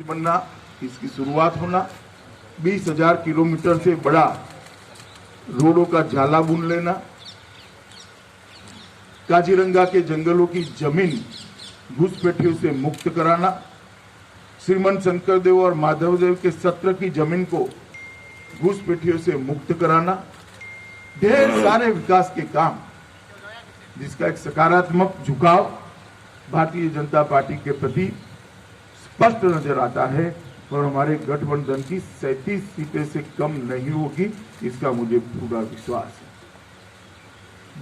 बनना, इसकी शुरुआत होना, 20,000 किलोमीटर से बड़ा रोडों का जाला बुन लेना, काजीरंगा के जंगलों की जमीन घुसपैठियों से मुक्त कराना, श्रीमंत शंकरदेव और माधवदेव के सत्र की जमीन को घुसपैठियों से मुक्त कराना, ढेर सारे विकास के काम जिसका एक सकारात्मक झुकाव भारतीय जनता पार्टी के प्रति स्पष्ट नजर आता है और हमारे गठबंधन की 37 सीटें से कम नहीं होगी, इसका मुझे पूरा विश्वास है।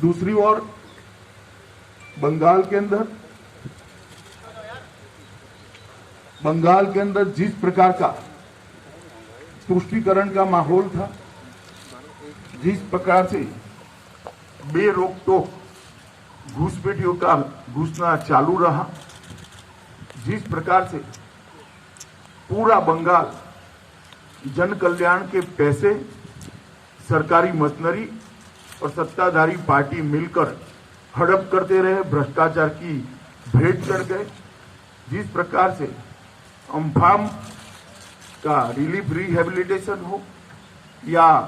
दूसरी ओर बंगाल के अंदर जिस प्रकार का तुष्टीकरण का माहौल था, जिस प्रकार से बेरोक टोक घुसपैठियों का घुसना चालू रहा, जिस प्रकार से पूरा बंगाल जन कल्याण के पैसे सरकारी मशीनरी और सत्ताधारी पार्टी मिलकर हड़प करते रहे, भ्रष्टाचार की भेंट चढ़ गए, जिस प्रकार से अम्फान का रिलीफ रिहेबिलिटेशन हो या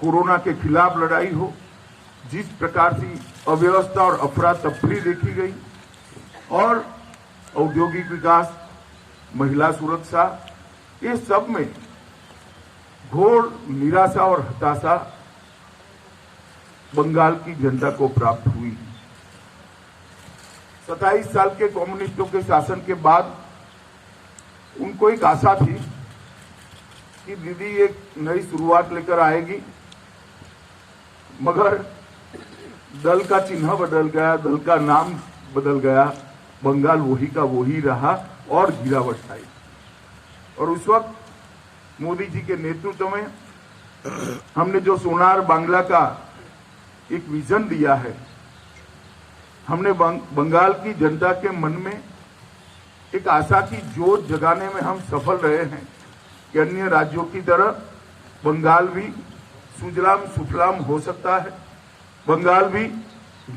कोरोना के खिलाफ लड़ाई हो, जिस प्रकार से अव्यवस्था और अफरा तफरी देखी गई और औद्योगिक विकास, महिला सुरक्षा, ये सब में घोर निराशा और हताशा बंगाल की जनता को प्राप्त हुई। 27 साल के कम्युनिस्टों के शासन के बाद उनको एक आशा थी कि दीदी एक नई शुरुआत लेकर आएगी, मगर दल का चिन्ह बदल गया, दल का नाम बदल गया, बंगाल वही का वही रहा और गिरावट आई। और उस वक्त मोदी जी के नेतृत्व में हमने जो सोनार बांग्ला का एक विजन दिया है, हमने बंगाल की जनता के मन में एक आशा की जोत जगाने में हम सफल रहे हैं कि अन्य राज्यों की तरह बंगाल भी सुजलाम सुफलाम हो सकता है, बंगाल भी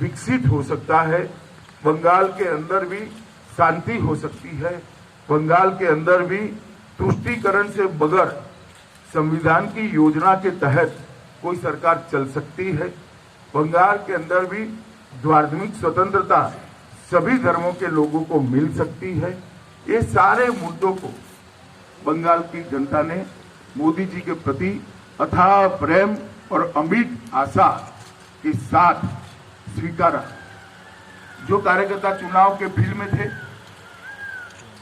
विकसित हो सकता है, बंगाल के अंदर भी शांति हो सकती है, बंगाल के अंदर भी तुष्टीकरण से बगैर संविधान की योजना के तहत कोई सरकार चल सकती है, बंगाल के अंदर भी धार्मिक स्वतंत्रता सभी धर्मों के लोगों को मिल सकती है। ये सारे मुद्दों को बंगाल की जनता ने मोदी जी के प्रति अथाह प्रेम और अमिट आशा के साथ स्वीकारा। जो कार्यकर्ता चुनाव के फील्ड में थे,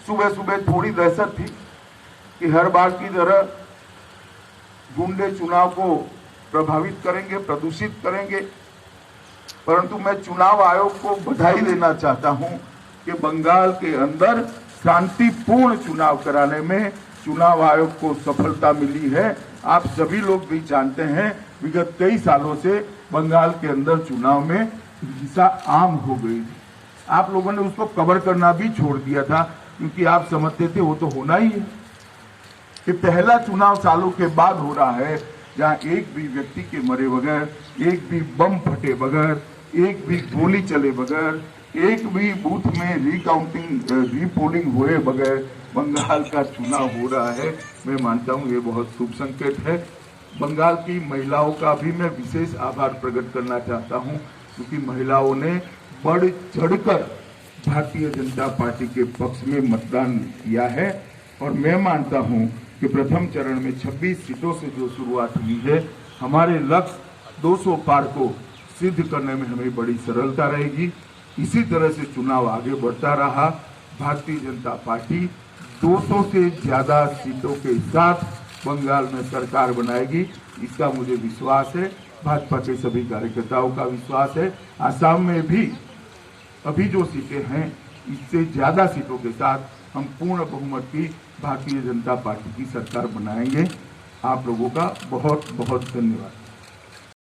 सुबह सुबह थोड़ी दहशत थी कि हर बार की तरह गुंडे चुनाव को प्रभावित करेंगे, प्रदूषित करेंगे, परंतु मैं चुनाव आयोग को बधाई देना चाहता हूं कि बंगाल के अंदर शांतिपूर्ण चुनाव कराने में चुनाव आयोग को सफलता मिली है। आप सभी लोग भी जानते हैं, विगत कई सालों से बंगाल के अंदर चुनाव में हिंसा आम हो गई थी। आप लोगों ने उसको कवर करना भी छोड़ दिया था, क्योंकि आप समझते थे वो तो होना ही है। कि पहला चुनाव सालों के बाद हो रहा है जहां एक भी व्यक्ति के मरे बगैर, एक भी बम फटे बगैर, एक भी गोली चले बगैर, एक भी बूथ में रिकाउंटिंग रीपोलिंग हुए बगैर बंगाल का चुनाव हो रहा है। मैं मानता हूं ये बहुत शुभ संकेत है। बंगाल की महिलाओं का भी मैं विशेष आभार प्रकट करना चाहता हूं, क्योंकि महिलाओं ने बढ़ चढ़कर भारतीय जनता पार्टी के पक्ष में मतदान किया है। और मैं मानता हूं कि प्रथम चरण में 26 सीटों से जो शुरुआत हुई है, हमारे लक्ष्य 200 पार को सिद्ध करने में हमें बड़ी सरलता रहेगी। इसी तरह से चुनाव आगे बढ़ता रहा, भारतीय जनता पार्टी 200 से ज्यादा सीटों के साथ बंगाल में सरकार बनाएगी, इसका मुझे विश्वास है। भाजपा के सभी कार्यकर्ताओं का विश्वास है। आसाम में भी अभी जो सीटें हैं, इससे ज्यादा सीटों के साथ हम पूर्ण बहुमत की भारतीय जनता पार्टी की सरकार बनाएंगे। आप लोगों का बहुत बहुत धन्यवाद।